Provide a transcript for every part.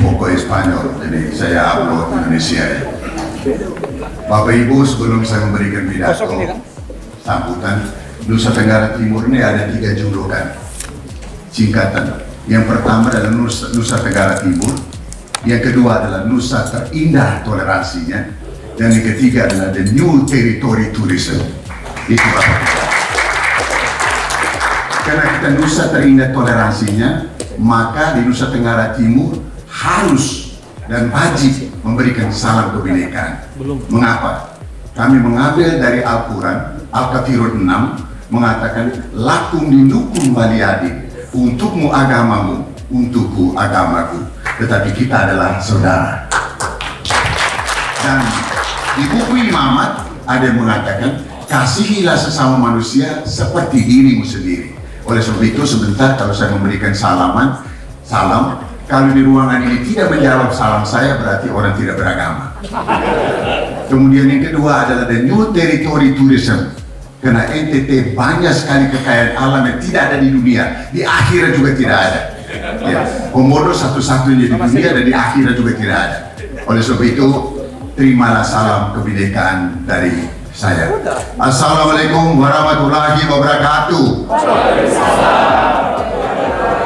poco Espanyol, jadi saya upload Indonesia ya. Bapak Ibu, sebelum saya memberikan pidato sambutan, Nusa Tenggara Timur ini ada 3 julukan singkatan. Yang pertama adalah Nusa Tenggara Timur, yang kedua adalah Nusa Terindah Toleransinya, dan yang ketiga adalah The New Territory Tourism. Itu Bapak Ibu. Karena kita Nusa Terindah Toleransinya, maka di Nusa Tenggara Timur harus dan wajib memberikan salam kebinekaan. Mengapa? Kami mengambil dari Al-Quran, Al-Kafirun 6, mengatakan lakum dinukum waliyadin, untukmu agamamu, untukku agamaku, tetapi kita adalah saudara. Dan di buku Imamat ada yang mengatakan kasihilah sesama manusia seperti dirimu sendiri. Oleh sebab itu sebentar kalau saya memberikan salam, kalau di ruangan ini tidak menjawab salam saya berarti orang tidak beragama. Kemudian yang kedua adalah The New Territory Tourism. Karena NTT banyak sekali kekayaan alam yang tidak ada di dunia, di akhirat juga tidak ada. Ya, Komodo satu-satunya di dunia dan di akhirat juga tidak ada. Oleh sebab itu, terimalah salam kebinekaan dari saya. Assalamualaikum warahmatullahi wabarakatuh.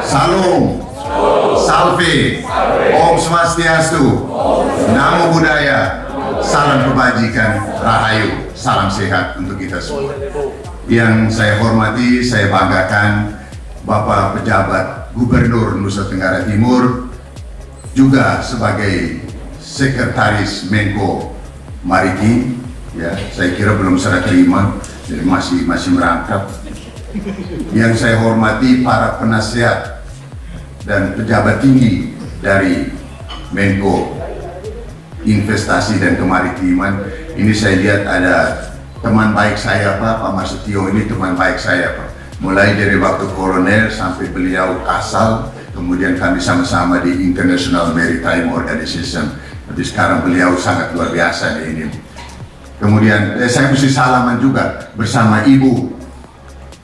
Salam, salve, Om Swastiastu, Namo Buddhaya, salam kebajikan, rahayu, salam sehat untuk kita semua. Yang saya hormati, saya banggakan Bapak Pejabat Gubernur Nusa Tenggara Timur, juga sebagai Sekretaris Menko Maritim. Ya, saya kira belum serah terima, jadi masih merangkap. Yang saya hormati para penasihat dan pejabat tinggi dari Menko Investasi dan Kemaritiman. Ini saya lihat ada teman baik saya Pak Masetio, ini teman baik saya Pak. Mulai dari waktu kolonel sampai beliau kasal, kemudian kami sama-sama di International Maritime Organization. Tapi sekarang beliau sangat luar biasa di ini. Kemudian saya mesti salaman juga bersama Ibu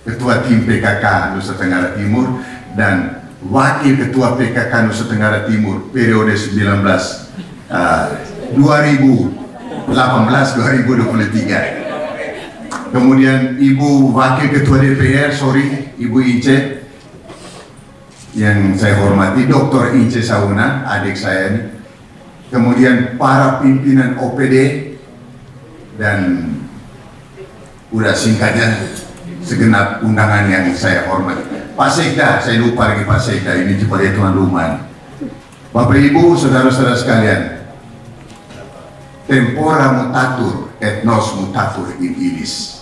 Ketua Tim PKK Nusa Tenggara Timur dan Wakil Ketua PKK Nusa Tenggara Timur periode 2018-2023. Kemudian Ibu Wakil Ketua DPR, Ibu Ince, yang saya hormati, Dr. Ince Sauna, adik saya ini. Kemudian para pimpinan OPD, dan udah singkatnya segenap undangan yang saya hormati. Pak Sekda, saya lupa lagi Pak Sekda, ini cuma dia tuan rumah. Bapak Ibu, saudara-saudara sekalian, tempora mutatur, etnos mutatur in illis.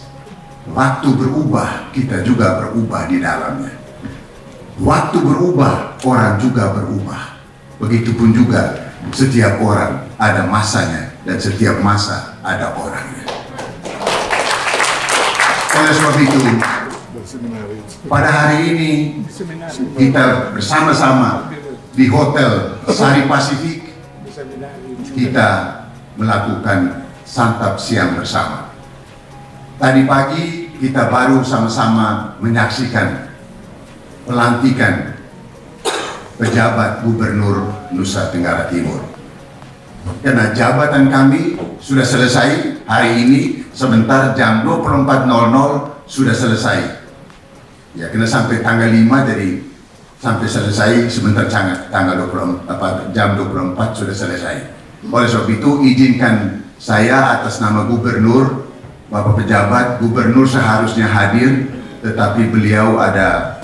Waktu berubah, kita juga berubah di dalamnya. Waktu berubah, orang juga berubah. Begitupun juga setiap orang ada masanya dan setiap masa ada orangnya. Oleh sebab itu, pada hari ini kita bersama-sama di Hotel Sari Pasifik, kita melakukan santap siang bersama. Tadi pagi kita baru sama-sama menyaksikan pelantikan pejabat Gubernur Nusa Tenggara Timur. Karena jabatan kami sudah selesai hari ini, sebentar jam 24.00 sudah selesai. Ya, kena sampai tanggal 5, jadi sampai selesai sebentar tanggal 24, jam 24 sudah selesai. Oleh sebab itu, izinkan saya atas nama Gubernur, Bapak Pejabat, Gubernur seharusnya hadir, tetapi beliau ada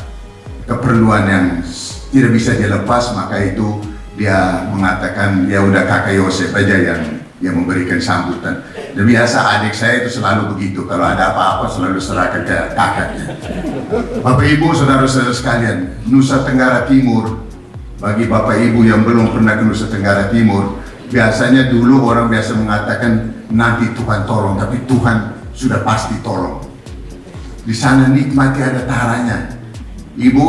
keperluan yang tidak bisa dilepas, maka itu dia mengatakan ya udah kakak Yosef aja yang memberikan sambutan. Dan biasa adik saya itu selalu begitu, kalau ada apa-apa selalu serahkan ke kakaknya. Bapak Ibu, saudara-saudara sekalian, Nusa Tenggara Timur, bagi Bapak Ibu yang belum pernah ke Nusa Tenggara Timur, biasanya dulu orang biasa mengatakan nanti Tuhan tolong, tapi Tuhan sudah pasti tolong. Di sana nikmati ada taranya. Ibu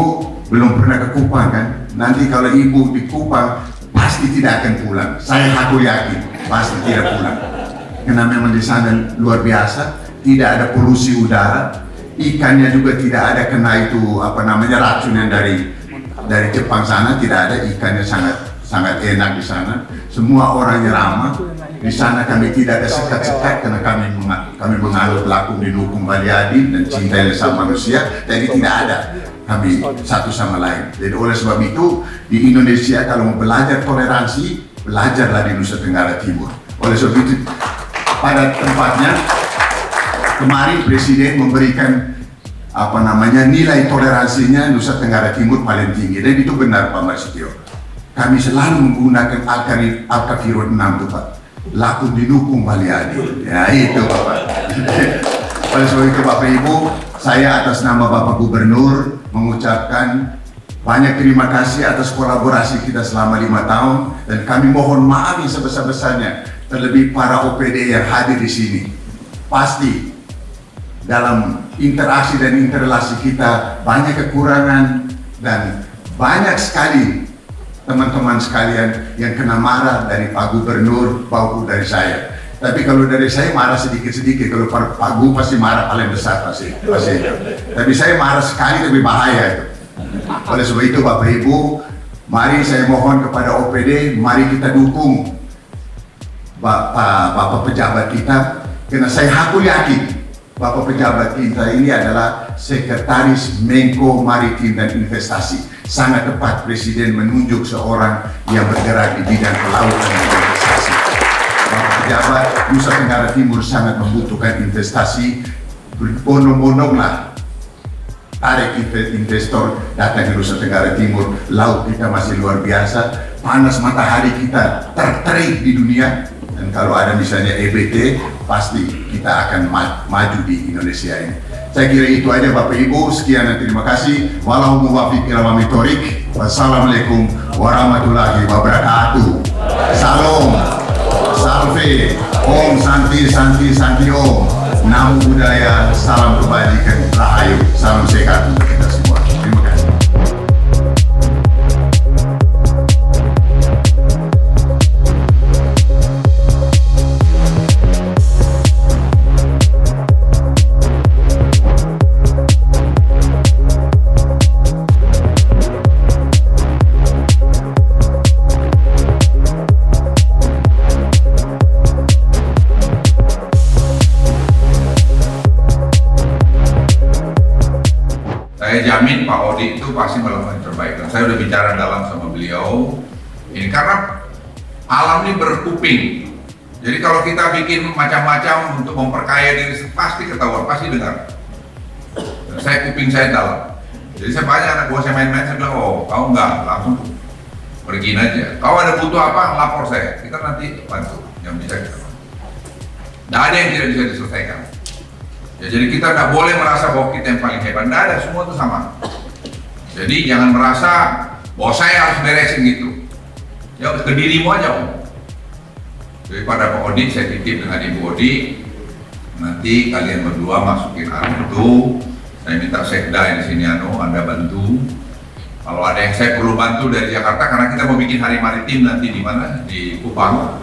belum pernah ke Kupang kan? Nanti kalau ibu di Kupang pasti tidak akan pulang. Aku yakin pasti tidak pulang. Karena memang di sana luar biasa, tidak ada polusi udara, ikannya juga tidak ada kena itu apa namanya racun yang dari Jepang sana, tidak ada, ikannya sangat sangat enak di sana. Semua orangnya ramah. Di sana kami tidak ada sekat-sekat karena kami menganut lakum dinukung wali adil dan cinta sama manusia. Jadi tidak ada kami satu sama lain. Jadi oleh sebab itu di Indonesia kalau mau belajar toleransi, belajarlah di Nusa Tenggara Timur. Oleh sebab itu pada tempatnya kemarin Presiden memberikan nilai toleransinya Nusa Tenggara Timur paling tinggi. Dan itu benar Pak Marsitio. Kami selalu menggunakan Al-Kafirun 6 itu Pak. Lakum dinukung wali adil. Ya itu Bapak. Oleh sebab itu Bapak Ibu, saya atas nama Bapak Gubernur mengucapkan banyak terima kasih atas kolaborasi kita selama 5 tahun, dan kami mohon maaf yang sebesar-besarnya terlebih para OPD yang hadir di sini. Pasti dalam interaksi dan interrelasi kita banyak kekurangan dan banyak sekali teman-teman sekalian yang kena marah dari Pak Gubernur maupun dari saya. Tapi kalau dari saya marah sedikit-sedikit, kalau Pak Gu pasti marah paling besar pasti. Tapi saya marah sekali, lebih bahaya itu. Oleh sebab itu Bapak Ibu, mari saya mohon kepada OPD, mari kita dukung Bapak pejabat kita, karena saya hakul yakin Bapak pejabat kita ini adalah Sekretaris Menko Maritim dan Investasi. Sangat tepat Presiden menunjuk seorang yang bergerak di bidang kelautan dan investasi. Bapak pejabat Nusa Tenggara Timur sangat membutuhkan investasi. Berbondong-bondong lah tarik investor datang ke Nusa Tenggara Timur. Laut kita masih luar biasa, panas matahari kita terterik di dunia. Dan kalau ada misalnya EBT, pasti kita akan maju di Indonesia ini. Saya kira itu aja Bapak Ibu, sekian dan terima kasih. Wallahu muwaffiq ila aqwamit thoriq. Wassalamualaikum warahmatullahi wabarakatuh. Salam, salve, om santi santi santi om. Namo Buddhaya, salam kebajikan, rahayu, salam sehat untuk kita semua. Terima kasih. Saya jamin Pak Odi itu pasti melakukan yang terbaik, dan saya udah bicara dalam sama beliau ini karena alam ini berkuping. Jadi kalau kita bikin macam-macam untuk memperkaya diri, pasti ketahuan, pasti dengar. Dan saya kuping saya dalam. Jadi saya banyak anak buah saya main-main, saya bilang, oh kau enggak, langsung pergi aja. Kau ada butuh apa, lapor saya, kita nanti bantu yang bisa kita bantu. Tidak ada yang tidak bisa diselesaikan. Ya, jadi kita tidak boleh merasa bahwa kita yang paling hebat, tidak ada, semua itu sama. Jadi jangan merasa bahwa saya harus beresin gitu. Ya ke dirimu aja om. Jadi pada Pak Odi saya titip dengan Ibu Odi, nanti kalian berdua masukin itu. Saya minta sekda di sini Anda bantu. Kalau ada yang saya perlu bantu dari Jakarta, karena kita mau bikin hari maritim nanti di mana, di Kupang.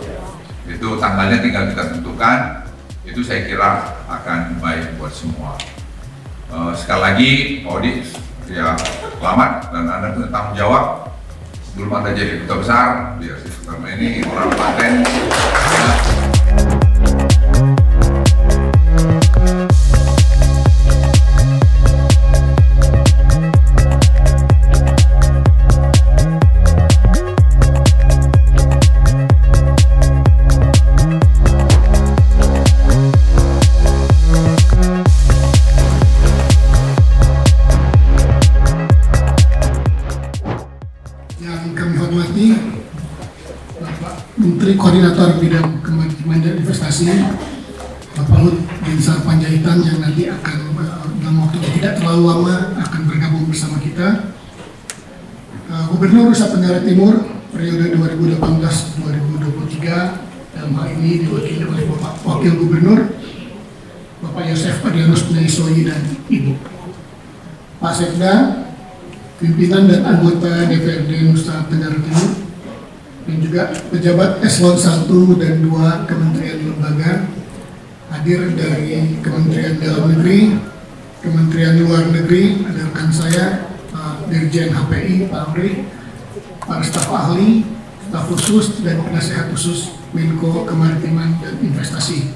Itu tanggalnya tinggal kita tentukan. Itu saya kira akan baik buat semua. Sekali lagi Pak Odi, ya selamat, dan Anda punya tanggung jawab sebelum Anda jadi duta besar, biar sistem ini orang paten. Menteri Koordinator Bidang Kemaritiman dan Investasi, Bapak Lut Binsar Panjaitan, yang nanti akan dalam waktu tidak terlalu lama akan bergabung bersama kita. Gubernur Nusa Tenggara Timur periode 2018-2023, dalam hal ini diwakili oleh Bapak Wakil Gubernur Bapak Yosef Adrianus Pnaisoyi dan Ibu. Pak Sekda, pimpinan dan anggota DPRD Nusa Tenggara Timur, dan juga pejabat eselon 1 dan 2 kementerian lembaga hadir dari Kementerian Dalam Negeri, Kementerian Luar Negeri, ada rekan saya Pak Dirjen HPI, Pak Amri, para staf ahli, staf khusus dan penasehat khusus Menko Kemaritiman dan Investasi.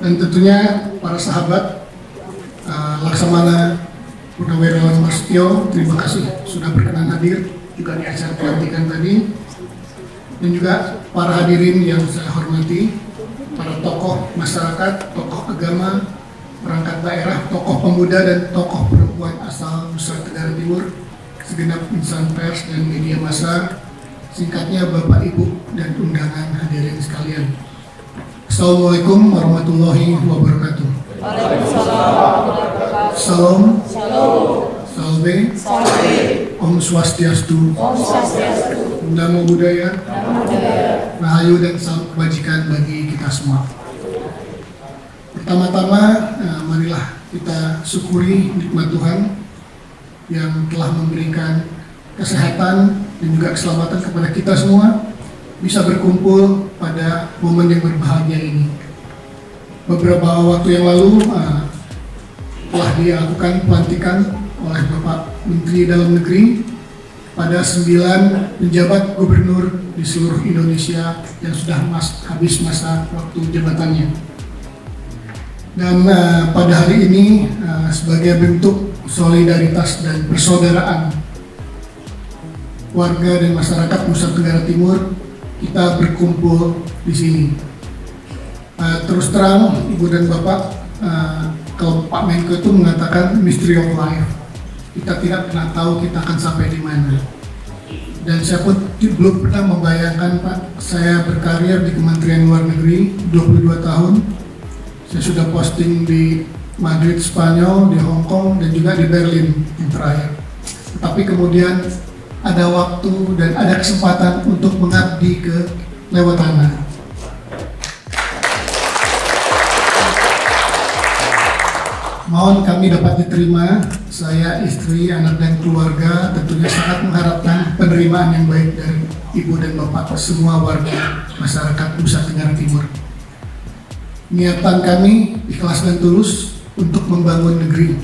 Dan tentunya para sahabat Laksamana Purnawirawan Prasetyo, terima kasih sudah berkenan hadir juga di acara pelantikan tadi. Dan juga para hadirin yang saya hormati, para tokoh masyarakat, tokoh agama, perangkat daerah, tokoh pemuda dan tokoh perempuan asal Nusa Tenggara Timur, segenap insan pers dan media massa, singkatnya Bapak Ibu dan undangan hadirin sekalian. Assalamualaikum warahmatullahi wabarakatuh. Salam, salve, Om Swastiastu, Namo Buddhaya, Rahayu dan salam kebajikan bagi kita semua. Pertama-tama, marilah kita syukuri nikmat Tuhan yang telah memberikan kesehatan dan juga keselamatan kepada kita semua bisa berkumpul pada momen yang berbahagia ini. Beberapa waktu yang lalu telah dilakukan pelantikan oleh Bapak Menteri Dalam Negeri pada 9 penjabat gubernur di seluruh Indonesia yang sudah habis masa waktu jabatannya. Dan pada hari ini sebagai bentuk solidaritas dan persaudaraan warga dan masyarakat Nusa Tenggara Timur, kita berkumpul di sini. Terus terang, Ibu dan Bapak, kalau Pak Menko itu mengatakan mystery of life, kita tidak pernah tahu kita akan sampai di mana. Dan saya pun belum pernah membayangkan, Pak, saya berkarir di Kementerian Luar Negeri 22 tahun. Saya sudah posting di Madrid, Spanyol, di Hong Kong, dan juga di Berlin yang terakhir. Tetapi kemudian ada waktu dan ada kesempatan untuk mengabdi ke lewat tanah. Mohon kami dapat diterima, saya, istri, anak, dan keluarga tentunya sangat mengharapkan penerimaan yang baik dari Ibu dan Bapak semua warga masyarakat Nusa Tenggara Timur. Niatan kami ikhlas dan tulus untuk membangun negeri.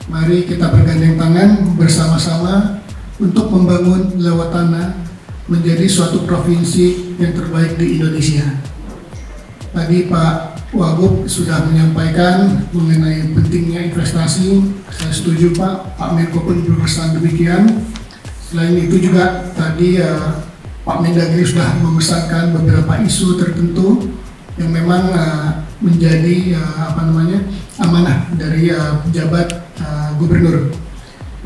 Mari kita bergandeng tangan bersama-sama untuk membangun Lewatana menjadi suatu provinsi yang terbaik di Indonesia. Tadi Pak Wagub sudah menyampaikan mengenai pentingnya investasi. Saya setuju Pak Menko pun berpesan demikian. Selain itu juga tadi Pak Mendagri sudah memesankan beberapa isu tertentu yang memang menjadi amanah dari pejabat gubernur.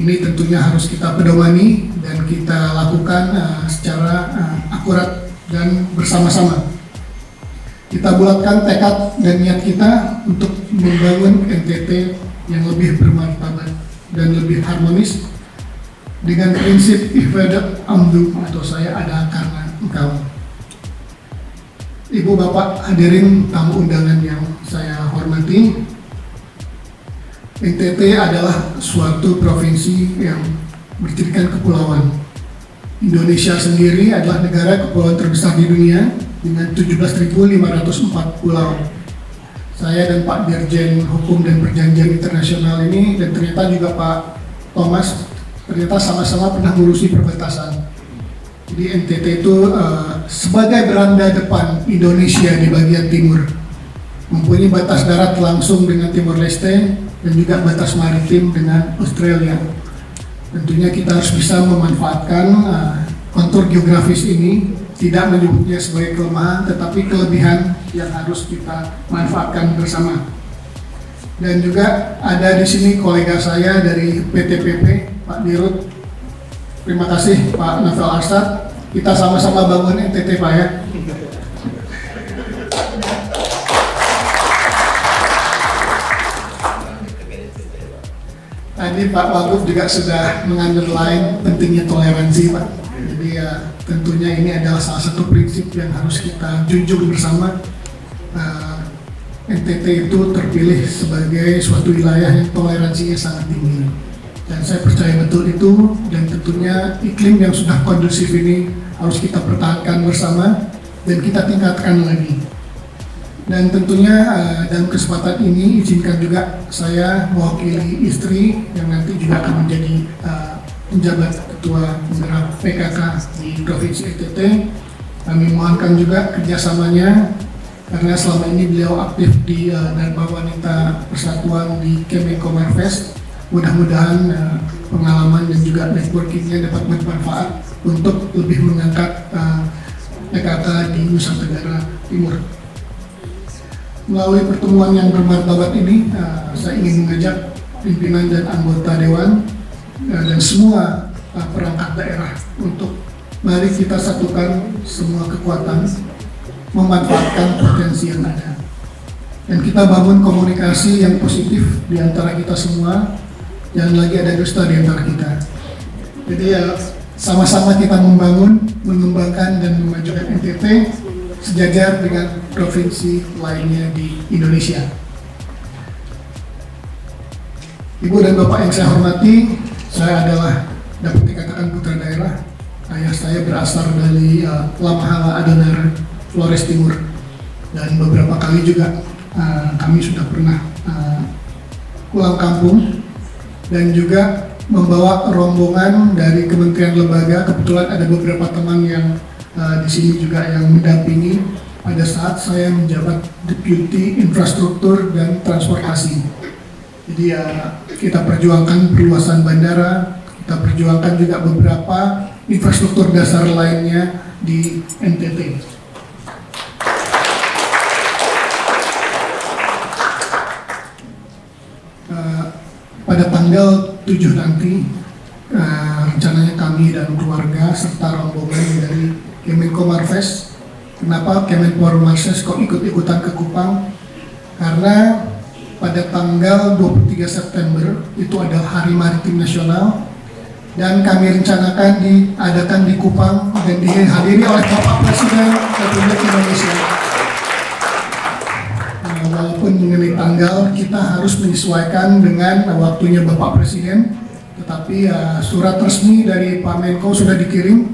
Ini tentunya harus kita pedomani dan kita lakukan secara akurat dan bersama-sama. Kita bulatkan tekad dan niat kita untuk membangun NTT yang lebih bermartabat dan lebih harmonis dengan prinsip ibadat amdu atau saya ada karena engkau. Ibu Bapak hadirin tamu undangan yang saya hormati, NTT adalah suatu provinsi yang bercirikan kepulauan. Indonesia sendiri adalah negara kepulauan terbesar di dunia dengan 17.504 pulau. Saya dan Pak Dirjen Hukum dan Perjanjian Internasional ini dan ternyata juga Pak Thomas ternyata sama-sama pernah ngurusi perbatasan. Jadi NTT itu sebagai beranda depan Indonesia di bagian timur, mempunyai batas darat langsung dengan Timor Leste dan juga batas maritim dengan Australia. Tentunya kita harus bisa memanfaatkan kontur geografis ini, tidak menyebutnya sebagai kelemahan, tetapi kelebihan yang harus kita manfaatkan bersama. Dan juga ada di sini kolega saya dari PTPP, Pak Dirut. Terima kasih Pak Novel Arsad. Kita sama-sama bangun NTT Pak ya. Tadi Pak Wagub juga sudah mengunderline pentingnya toleransi Pak. Jadi tentunya ini adalah salah satu prinsip yang harus kita junjung bersama. NTT itu terpilih sebagai suatu wilayah yang toleransinya sangat tinggi. Dan saya percaya betul itu, dan tentunya iklim yang sudah kondusif ini harus kita pertahankan bersama dan kita tingkatkan lagi. Dan tentunya dalam kesempatan ini izinkan juga saya mewakili istri yang nanti juga akan menjadi menjabat Ketua Penggerak PKK di Provinsi NTT. Kami mohonkan juga kerjasamanya karena selama ini beliau aktif di Dharma Wanita Persatuan di Kemenkomarves. Mudah-mudahan pengalaman dan juga networkingnya dapat bermanfaat untuk lebih mengangkat PKK di Nusa Tenggara Timur. Melalui pertemuan yang bermartabat ini, saya ingin mengajak pimpinan dan anggota Dewan dan semua perangkat daerah untuk mari kita satukan semua kekuatan, memanfaatkan potensi yang ada. Dan kita bangun komunikasi yang positif di antara kita semua, jangan lagi ada dusta di antara kita. Jadi ya, sama-sama kita membangun, mengembangkan dan memajukan NTT sejajar dengan provinsi lainnya di Indonesia. Ibu dan Bapak yang saya hormati, saya adalah dapat dikatakan putra daerah. Ayah saya berasal dari Lamahala Adonara, Flores Timur, dan beberapa kali juga kami sudah pernah pulang kampung dan juga membawa rombongan dari kementerian lembaga. Kebetulan ada beberapa teman yang di sini juga yang mendampingi pada saat saya menjabat Deputi Infrastruktur dan Transportasi. Jadi kita perjuangkan perluasan bandara, kita perjuangkan juga beberapa infrastruktur dasar lainnya di NTT. Pada tanggal 7 nanti, rencananya kami dan keluarga serta rombongan dari Kemenkomarves. Kenapa Kemenkomarves kok ikut-ikutan ke Kupang? Karena pada tanggal 23 September itu adalah Hari Maritim Nasional dan kami rencanakan diadakan di Kupang dan dihadiri oleh Bapak Presiden Republik Indonesia. Walaupun mengenai tanggal kita harus menyesuaikan dengan waktunya Bapak Presiden, tetapi surat resmi dari Pak Menko sudah dikirim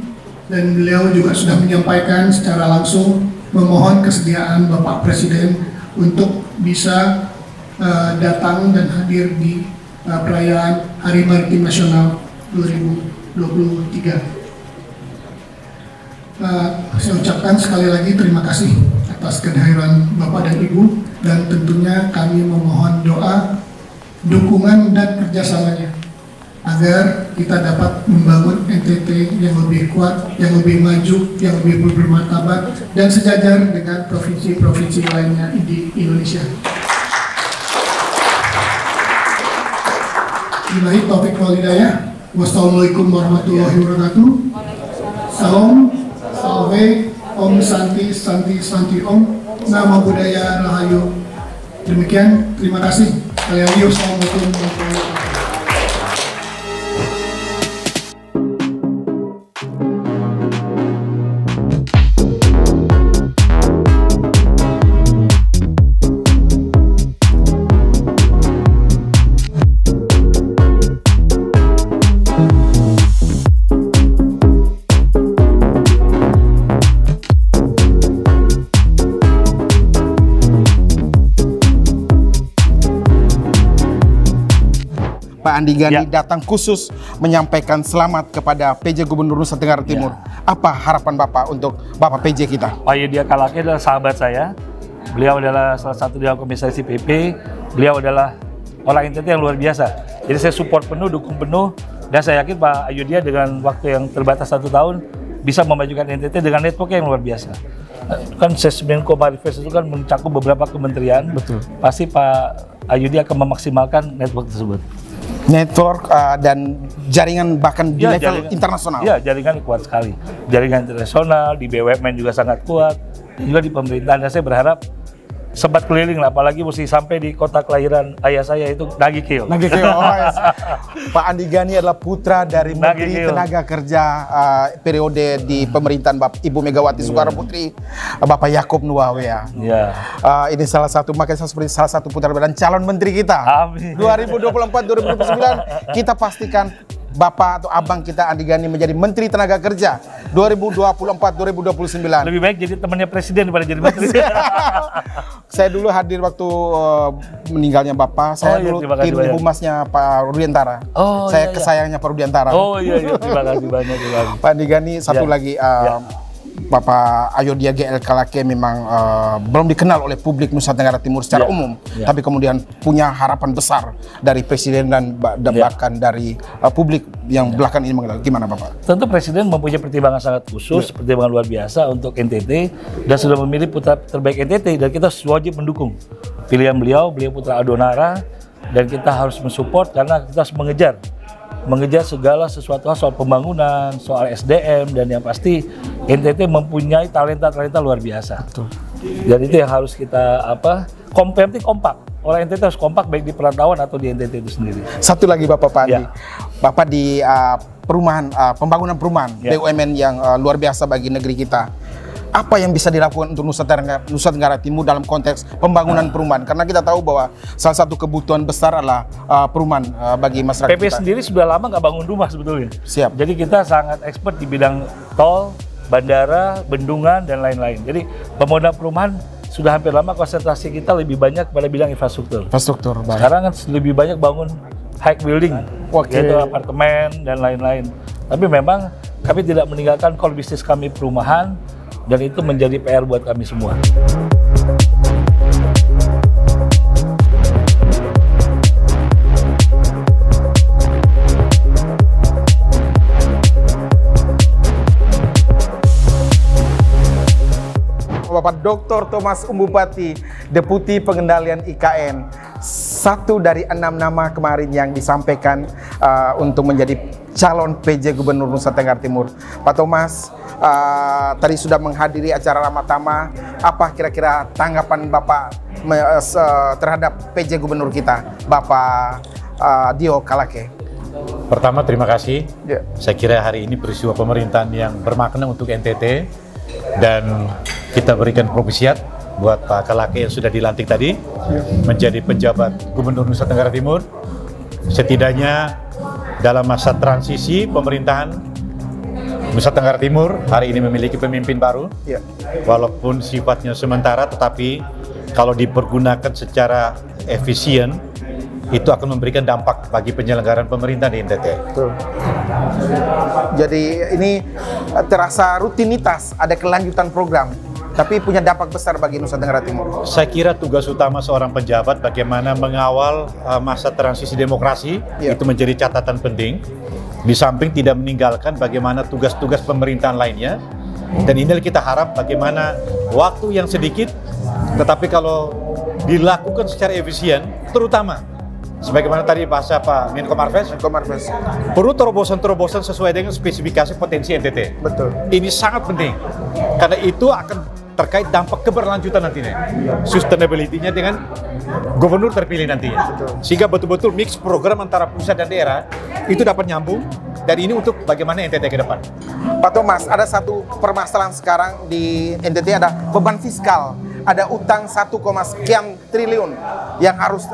dan beliau juga sudah menyampaikan secara langsung memohon kesediaan Bapak Presiden untuk bisa datang dan hadir di perayaan Hari Maritim Nasional 2023. Saya ucapkan sekali lagi terima kasih atas kehadiran Bapak dan Ibu, dan tentunya kami memohon doa, dukungan dan kerjasamanya agar kita dapat membangun NTT yang lebih kuat, yang lebih maju, yang lebih bermartabat dan sejajar dengan provinsi-provinsi lainnya di Indonesia. Billahi taufiq wal hidayah. Wassalamualaikum warahmatullahi wabarakatuh. Salam, salve, om santi, santi, santi om. Nama budaya rahayu. Demikian, terima kasih. Sekali lagi, wassalamualaikum warahmatullahi wabarakatuh. Pak Andi Gani datang khusus menyampaikan selamat kepada PJ Gubernur Nusa Tenggara Timur. Apa harapan Bapak untuk Bapak PJ kita? Pak Yudhya Kalake adalah sahabat saya. Beliau adalah salah satu Dewan Komisaris PP. Beliau adalah orang NTT yang luar biasa. Jadi saya support penuh, dukung penuh. Dan saya yakin Pak Yudhya dengan waktu yang terbatas 1 tahun bisa memajukan NTT dengan network yang luar biasa. Kan Kemenkomarves itu kan mencakup beberapa kementerian. Betul. Pasti Pak Yudhya akan memaksimalkan network tersebut. Network dan jaringan bahkan di level internasional. Iya, jaringan kuat sekali. Jaringan internasional, di BUMN juga sangat kuat, dan juga di pemerintahan. Dan saya berharap sempat keliling lah, apalagi mesti sampai di kota kelahiran ayah saya itu Nagikeo. Nagikeo, oh, yes. Pak Andi Gani adalah putra dari Menteri Tenaga Kerja periode di pemerintahan Ibu Megawati Soekarno Putri, Bapak Yaakob Nuwawe ya. Ini salah satu, makanya seperti salah satu putra dan calon menteri kita. Amin. 2024-2029 kita pastikan Bapak atau Abang kita Andi Gani menjadi Menteri Tenaga Kerja 2024-2029. Lebih baik jadi temannya Presiden daripada jadi Menteri. Saya dulu hadir waktu meninggalnya Bapak. Saya dulu tim humasnya Pak Rudiantara. Saya kesayangannya Pak Rudiantara. Terima kasih banyak. Pak Andi Gani, satu lagi. Bapak Ayodhya GL Kalake memang belum dikenal oleh publik Nusa Tenggara Timur secara umum, tapi kemudian punya harapan besar dari Presiden dan bahkan dari publik yang belakangan ini mengenal. Gimana Bapak? Tentu Presiden mempunyai pertimbangan sangat khusus, pertimbangan luar biasa untuk NTT dan sudah memilih putra terbaik NTT dan kita wajib mendukung pilihan beliau putra Adonara dan kita harus mensupport karena kita harus mengejar segala sesuatu soal pembangunan, soal SDM, dan yang pasti NTT mempunyai talenta-talenta luar biasa. Betul. Dan itu yang harus kita kompak. Orang NTT harus kompak baik di perantauan atau di NTT itu sendiri. Satu lagi Bapak Andi, Bapak di pembangunan perumahan BUMN yang luar biasa bagi negeri kita. Apa yang bisa dilakukan untuk Nusa Tenggara Timur dalam konteks pembangunan perumahan? Karena kita tahu bahwa salah satu kebutuhan besar adalah perumahan bagi masyarakat PP kita. Sendiri sudah lama nggak bangun rumah sebetulnya. Siap. Jadi kita sangat expert di bidang tol, bandara, bendungan, dan lain-lain. Jadi pembangunan perumahan sudah hampir lama konsentrasi kita lebih banyak pada bidang infrastruktur. Baik. Sekarang kan lebih banyak bangun high building, yaitu apartemen dan lain-lain. Tapi memang kami tidak meninggalkan core bisnis kami perumahan, dan itu menjadi PR buat kami semua. Bapak Dr. Thomas Umbupati, Deputi Pengendalian IKN, satu dari 6 nama kemarin yang disampaikan untuk menjadi calon PJ Gubernur Nusa Tenggara Timur. Pak Thomas tadi sudah menghadiri acara Ramatama. Apa kira-kira tanggapan Bapak terhadap PJ Gubernur kita, Bapak Dio Kalake? Pertama, terima kasih. Saya kira hari ini peristiwa pemerintahan yang bermakna untuk NTT dan kita berikan propisiat buat Pak Kalake yang sudah dilantik tadi menjadi penjabat Gubernur Nusa Tenggara Timur. Setidaknya dalam masa transisi pemerintahan Nusa Tenggara Timur hari ini memiliki pemimpin baru, walaupun sifatnya sementara, tetapi kalau dipergunakan secara efisien itu akan memberikan dampak bagi penyelenggaraan pemerintah di NTT. Betul. Jadi ini terasa rutinitas, ada kelanjutan program, tapi punya dampak besar bagi Nusa Tenggara Timur. Saya kira tugas utama seorang pejabat bagaimana mengawal masa transisi demokrasi, itu menjadi catatan penting. Di samping tidak meninggalkan bagaimana tugas-tugas pemerintahan lainnya. Dan inilah kita harap bagaimana waktu yang sedikit, tetapi kalau dilakukan secara efisien, terutama sebagaimana tadi bahasa Pak Menko Marves, perlu terobosan-terobosan sesuai dengan spesifikasi potensi NTT. Betul. Ini sangat penting, karena itu akan terkait dampak keberlanjutan nantinya, sustainability-nya dengan gubernur terpilih nantinya. Sehingga betul-betul mix program antara pusat dan daerah itu dapat nyambung, dan ini untuk bagaimana NTT ke depan. Pak Thomas, ada satu permasalahan sekarang di NTT, ada beban fiskal, ada utang 1, sekian triliun yang harus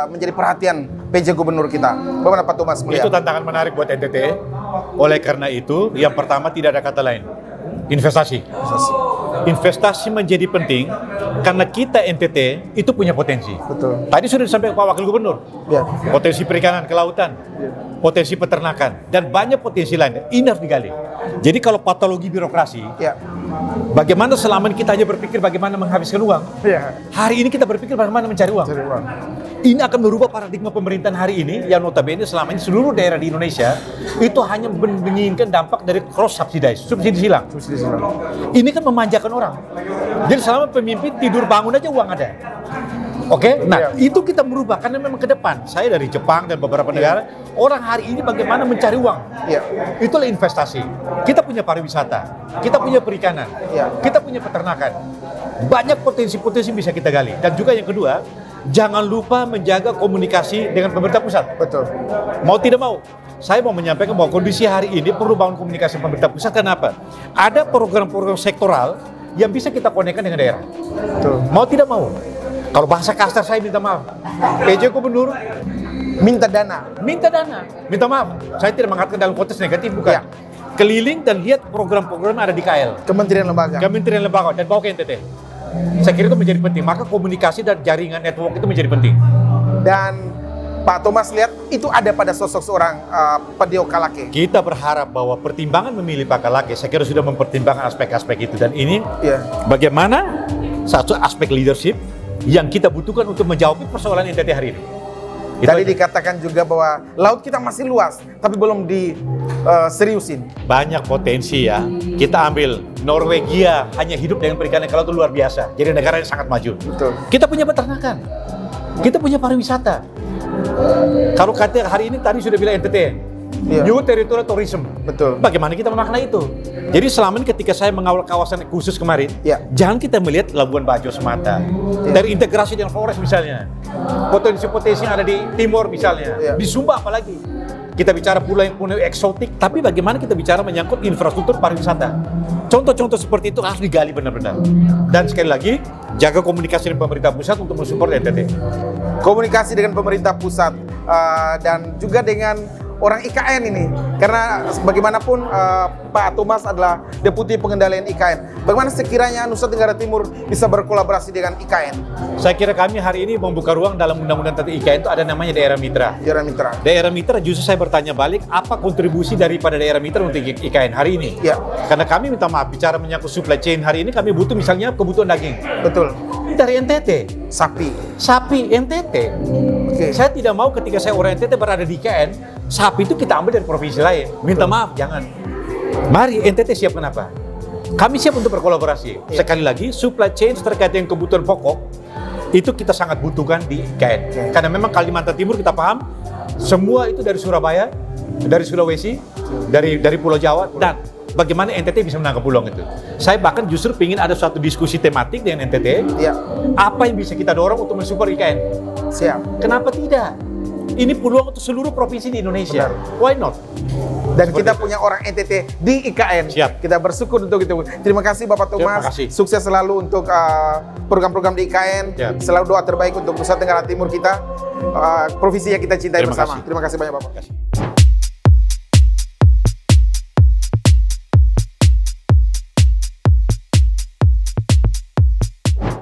menjadi perhatian PJ Gubernur kita. Bagaimana Pak Thomas melihat? Itu tantangan menarik buat NTT. Oleh karena itu, yang pertama tidak ada kata lain, investasi. Investasi menjadi penting karena kita NTT itu punya potensi. Betul. Tadi sudah disampaikan Pak Wakil Gubernur. Potensi perikanan, kelautan, potensi peternakan, dan banyak potensi lain. Ini harus digali. Jadi kalau patologi birokrasi, bagaimana selama ini kita hanya berpikir bagaimana menghabiskan uang, hari ini kita berpikir bagaimana mencari uang. Ini akan merubah paradigma pemerintahan hari ini yang notabene selama ini seluruh daerah di Indonesia itu hanya menginginkan dampak dari cross subsidize, subsidi silang. Ini kan memanjakan orang. Jadi selama pemimpin tidur bangun aja uang ada. Oke, nah itu kita merubah karena memang ke depan. Saya dari Jepang dan beberapa negara, orang hari ini bagaimana mencari uang. Itulah investasi. Kita punya pariwisata, kita punya perikanan, kita punya peternakan. Banyak potensi-potensi bisa kita gali. Dan juga yang kedua, jangan lupa menjaga komunikasi dengan pemerintah pusat. Betul. Mau tidak mau, saya mau menyampaikan bahwa kondisi hari ini perlu bangun komunikasi pemerintah pusat. Kenapa? Ada program-program sektoral yang bisa kita konekkan dengan daerah. Betul. Mau tidak mau. Kalau bahasa kasar saya minta maaf. PJ Gubernur Minta dana. Minta maaf, saya tidak mengatakan dalam konteks negatif, bukan. Keliling dan lihat program-program ada di KL. Kementerian lembaga dan bawa ke NTT. Saya kira itu menjadi penting. Maka komunikasi dan jaringan network itu menjadi penting. Dan Pak Thomas lihat itu ada pada sosok seorang Padio Kalake. Kita berharap bahwa pertimbangan memilih Pak Kalake, saya kira sudah mempertimbangkan aspek-aspek itu. Dan ini bagaimana satu aspek leadership yang kita butuhkan untuk menjawab persoalan NTT hari ini. Tadi dikatakan juga bahwa laut kita masih luas, tapi belum diseriusin. Banyak potensi ya. Kita ambil Norwegia, hanya hidup dengan perikanan ke laut itu luar biasa. Jadi negara yang sangat maju. Betul. Kita punya peternakan, kita punya pariwisata. Kalau kata hari ini tadi sudah bilang NTT, New Territorial Tourism. Betul. Bagaimana kita memaknai itu? Jadi selama ini ketika saya mengawal kawasan khusus kemarin, jangan kita melihat Labuan Bajo semata. Dari integrasi dengan Flores misalnya, potensi-potensi yang ada di timur misalnya, di Sumba apalagi. Kita bicara pulau yang punya eksotik, tapi bagaimana kita bicara menyangkut infrastruktur pariwisata. Contoh-contoh seperti itu harus digali benar-benar. Dan sekali lagi, jaga komunikasi dengan pemerintah pusat untuk mensupport NTT. Komunikasi dengan pemerintah pusat dan juga dengan orang IKN ini, karena bagaimanapun Pak Thomas adalah Deputi Pengendalian IKN. Bagaimana sekiranya Nusa Tenggara Timur bisa berkolaborasi dengan IKN? Saya kira kami hari ini membuka ruang dalam undang-undang tentang IKN itu ada namanya daerah mitra. Daerah mitra justru saya bertanya balik, apa kontribusi daripada daerah mitra untuk IKN hari ini? Karena kami minta maaf bicara menyangkut supply chain hari ini kami butuh misalnya kebutuhan daging. Betul. Dari NTT. Sapi NTT. Saya tidak mau ketika saya orang NTT berada di IKN, sapi itu kita ambil dari provinsi lain. Minta maaf, jangan. Mari NTT siapkan apa? Kami siap untuk berkolaborasi. Sekali lagi, supply chain terkait dengan kebutuhan pokok itu kita sangat butuhkan di IKN. Karena memang Kalimantan Timur kita paham, semua itu dari Surabaya, dari Sulawesi, dari Pulau Jawa, dan bagaimana NTT bisa menangkap peluang itu. Saya bahkan justru ingin ada suatu diskusi tematik dengan NTT. Apa yang bisa kita dorong untuk mensupport IKN? Siap. Kenapa tidak? Ini peluang untuk seluruh provinsi di Indonesia. Why not? Dan kita punya orang NTT di IKN. Siap. Kita bersyukur untuk itu. Terima kasih Bapak Thomas. Sukses selalu untuk program-program di IKN. Selalu doa terbaik untuk Nusa Tenggara Timur kita, provinsi yang kita cintai bersama. Terima kasih banyak Bapak.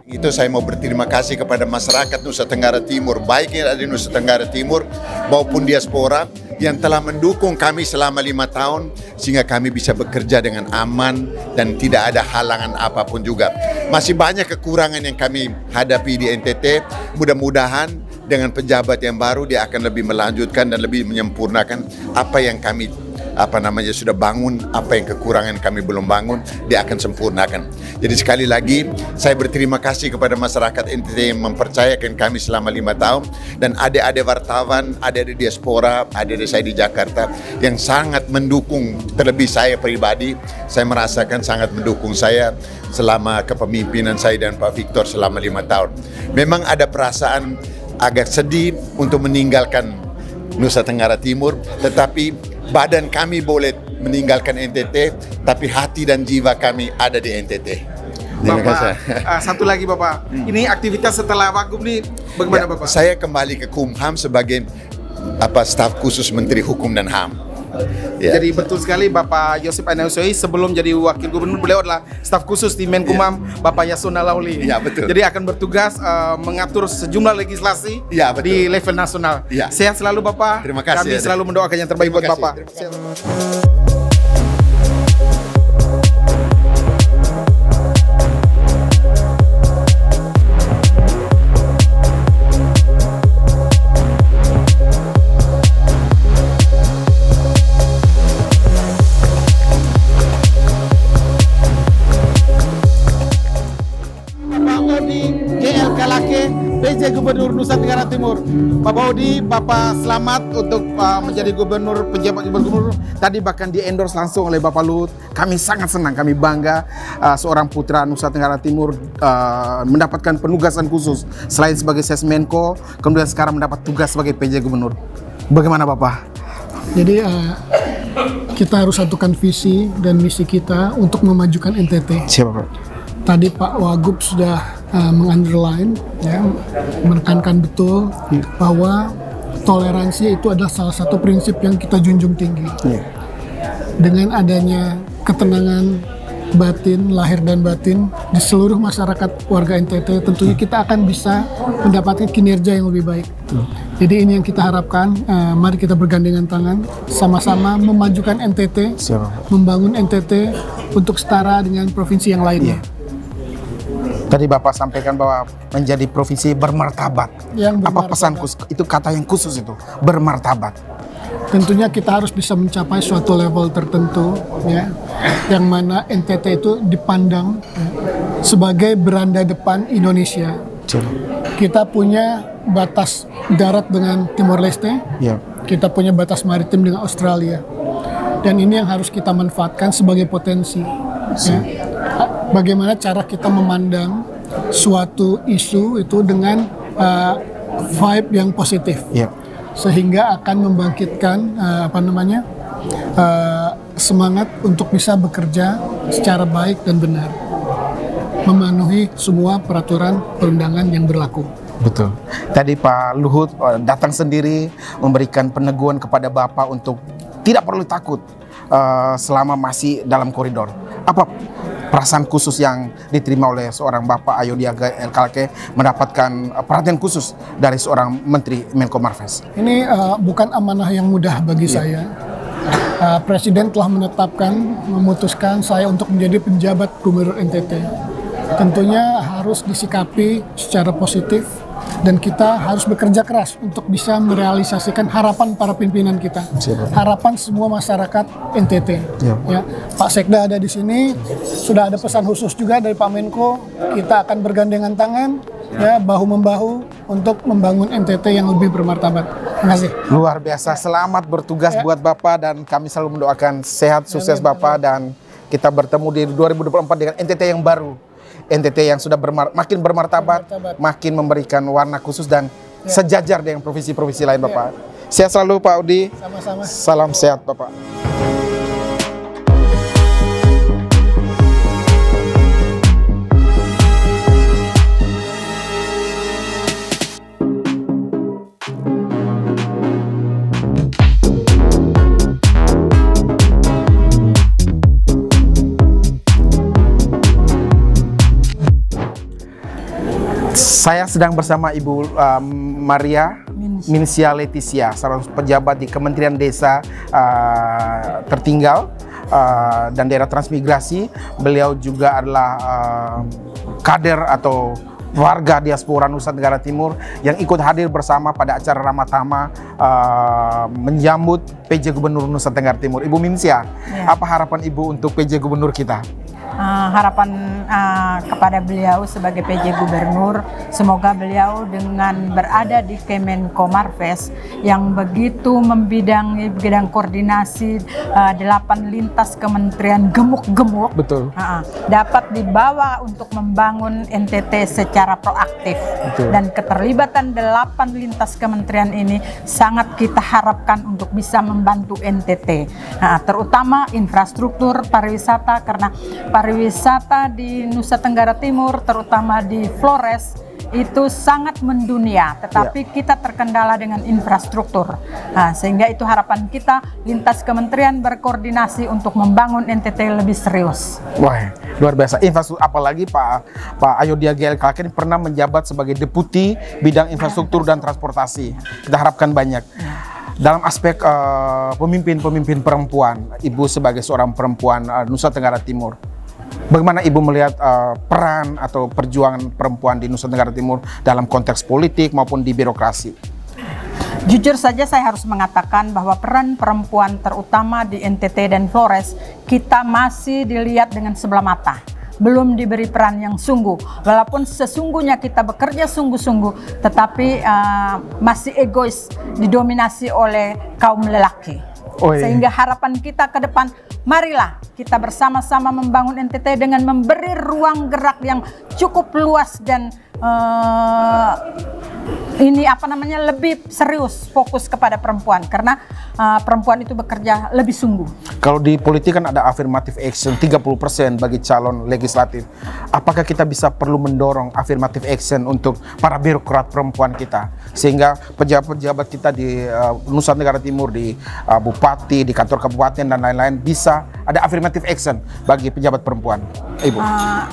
Itu saya mau berterima kasih kepada masyarakat Nusa Tenggara Timur, baik yang ada di Nusa Tenggara Timur maupun diaspora yang telah mendukung kami selama 5 tahun sehingga kami bisa bekerja dengan aman dan tidak ada halangan apapun juga. Masih banyak kekurangan yang kami hadapi di NTT, mudah-mudahan dengan pejabat yang baru dia akan lebih melanjutkan dan lebih menyempurnakan apa yang kami sudah bangun, apa yang kekurangan kami belum bangun, dia akan sempurnakan. Jadi sekali lagi, saya berterima kasih kepada masyarakat NTT yang mempercayakan kami selama 5 tahun, dan adik-adik wartawan, adik-adik diaspora, adik-adik saya di Jakarta, yang sangat mendukung, terlebih saya pribadi, saya merasakan sangat mendukung saya selama kepemimpinan saya dan Pak Victor selama 5 tahun. Memang ada perasaan agak sedih untuk meninggalkan Nusa Tenggara Timur, tetapi badan kami boleh meninggalkan NTT, tapi hati dan jiwa kami ada di NTT. Bapak, satu lagi Bapak, ini aktivitas setelah Wagub nih bagaimana Bapak? Saya kembali ke Kumham sebagai staf khusus Menteri Hukum dan HAM. Jadi betul sekali Bapak Yosep Anausoi sebelum jadi Wakil Gubernur beliau adalah staf khusus di Menkumham Bapak Yasona Lauli. Betul. Jadi akan bertugas mengatur sejumlah legislasi di level nasional. Sehat selalu Bapak. Terima kasih. Kami selalu mendoakan yang terbaik buat Bapak. PJ Gubernur Nusa Tenggara Timur. Pak Baudi, Bapak selamat untuk menjadi gubernur, penjabat gubernur. Tadi bahkan di-endorse langsung oleh Bapak Luhut. Kami sangat senang, kami bangga seorang putra Nusa Tenggara Timur mendapatkan penugasan khusus. Selain sebagai Sesmenko, kemudian sekarang mendapat tugas sebagai PJ Gubernur. Bagaimana Bapak? Jadi kita harus satukan visi dan misi kita untuk memajukan NTT. Siapa Pak? Tadi Pak Wagub sudah mengunderline, menekankan betul bahwa toleransi itu adalah salah satu prinsip yang kita junjung tinggi. Dengan adanya ketenangan batin, lahir dan batin di seluruh masyarakat warga NTT, tentunya kita akan bisa mendapatkan kinerja yang lebih baik. Jadi ini yang kita harapkan, mari kita bergandengan tangan, sama-sama memajukan NTT, membangun NTT untuk setara dengan provinsi yang lainnya. Tadi Bapak sampaikan bahwa menjadi provinsi bermartabat. Apa pesan khusus, itu kata yang khusus itu, bermartabat. Tentunya kita harus bisa mencapai suatu level tertentu, ya, yang mana NTT itu dipandang sebagai beranda depan Indonesia. Kita punya batas darat dengan Timor Leste, kita punya batas maritim dengan Australia, dan ini yang harus kita manfaatkan sebagai potensi. Ya. Bagaimana cara kita memandang suatu isu itu dengan vibe yang positif, sehingga akan membangkitkan semangat untuk bisa bekerja secara baik dan benar, memenuhi semua peraturan perundangan yang berlaku. Betul. Tadi Pak Luhut datang sendiri memberikan peneguhan kepada Bapak untuk tidak perlu takut selama masih dalam koridor. Apa perasaan khusus yang diterima oleh seorang Bapak Ayodiaga Elkalke mendapatkan perhatian khusus dari seorang Menteri Menko Marves? Ini bukan amanah yang mudah bagi saya. Presiden telah memutuskan saya untuk menjadi penjabat Gubernur NTT. Tentunya harus disikapi secara positif, dan kita harus bekerja keras untuk bisa merealisasikan harapan para pimpinan kita, harapan semua masyarakat NTT. Ya, Pak Sekda ada di sini, sudah ada pesan khusus juga dari Pak Menko. Kita akan bergandengan tangan, ya, bahu membahu untuk membangun NTT yang lebih bermartabat. Terima kasih. Luar biasa, selamat bertugas buat Bapak, dan kami selalu mendoakan sehat, sukses Bapak, dan kita bertemu di 2024 dengan NTT yang baru. NTT yang sudah makin bermartabat, makin memberikan warna khusus dan sejajar dengan provinsi-provinsi lain, Bapak. Sehat selalu Pak Audi. Sama-sama. Salam sehat Bapak. Saya sedang bersama Ibu Maria Mincia Leticia, seorang pejabat di Kementerian Desa Tertinggal dan Daerah Transmigrasi. Beliau juga adalah kader atau warga diaspora Nusa Tenggara Timur yang ikut hadir bersama pada acara Ramatama menyambut PJ Gubernur Nusa Tenggara Timur. Ibu Mincia, apa harapan Ibu untuk PJ Gubernur kita? Harapan kepada beliau sebagai PJ Gubernur, semoga beliau dengan berada di Kemenko Marves yang begitu membidangi bidang koordinasi 8 lintas kementerian gemuk-gemuk, dapat dibawa untuk membangun NTT secara proaktif. Dan keterlibatan 8 lintas kementerian ini sangat kita harapkan untuk bisa membantu NTT, terutama infrastruktur pariwisata, karena pariwisata di Nusa Tenggara Timur, terutama di Flores, itu sangat mendunia, tetapi kita terkendala dengan infrastruktur. Sehingga itu harapan kita, lintas kementerian berkoordinasi untuk membangun NTT lebih serius. Wah, luar biasa. Infrastruktur, apalagi Pak Ayodiaga Elkalke pernah menjabat sebagai Deputi Bidang Infrastruktur dan Transportasi. Kita harapkan banyak. Dalam aspek pemimpin perempuan, Ibu sebagai seorang perempuan Nusa Tenggara Timur, bagaimana Ibu melihat peran atau perjuangan perempuan di Nusa Tenggara Timur dalam konteks politik maupun di birokrasi? Jujur saja saya harus mengatakan bahwa peran perempuan terutama di NTT dan Flores kita masih dilihat dengan sebelah mata. Belum diberi peran yang sungguh, walaupun sesungguhnya kita bekerja sungguh-sungguh, tetapi masih egois, didominasi oleh kaum lelaki. Sehingga harapan kita ke depan, marilah kita bersama-sama membangun NTT dengan memberi ruang gerak yang cukup luas dan ini apa namanya lebih serius fokus kepada perempuan karena perempuan itu bekerja lebih sungguh. Kalau di politik kan ada affirmative action 30% bagi calon legislatif. Apakah kita bisa perlu mendorong affirmative action untuk para birokrat perempuan kita sehingga pejabat-pejabat kita di Nusa Tenggara Timur, di bupati, di kantor kabupaten dan lain-lain bisa ada affirmative action bagi pejabat perempuan, Ibu?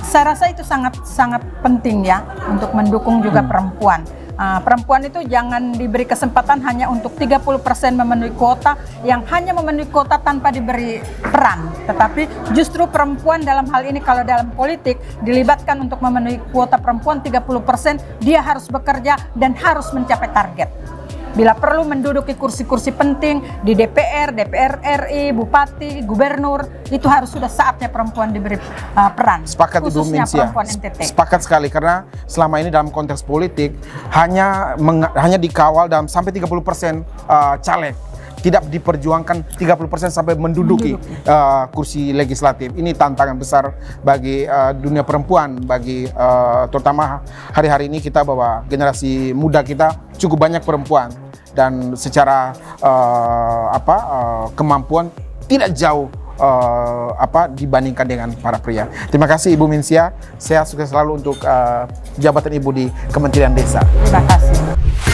Saya rasa itu sangat penting ya untuk mendukung juga perempuan. Perempuan itu jangan diberi kesempatan hanya untuk 30% memenuhi kuota yang hanya memenuhi kuota tanpa diberi peran, tetapi justru perempuan dalam hal ini kalau dalam politik dilibatkan untuk memenuhi kuota perempuan 30%, dia harus bekerja dan harus mencapai target. Bila perlu menduduki kursi-kursi penting di DPR, DPR RI, Bupati, Gubernur, itu harus sudah saatnya perempuan diberi peran. Sepakat Ibu Minsia. Perempuan NTT. Sepakat sekali karena selama ini dalam konteks politik hanya dikawal dalam sampai 30% caleg. Tidak diperjuangkan 30% sampai menduduki kursi legislatif. Ini tantangan besar bagi dunia perempuan, bagi terutama hari-hari ini kita bahwa generasi muda kita cukup banyak perempuan dan secara kemampuan tidak jauh dibandingkan dengan para pria. Terima kasih Ibu Minsia. Saya sukses selalu untuk jabatan Ibu di Kementerian Desa. Terima kasih.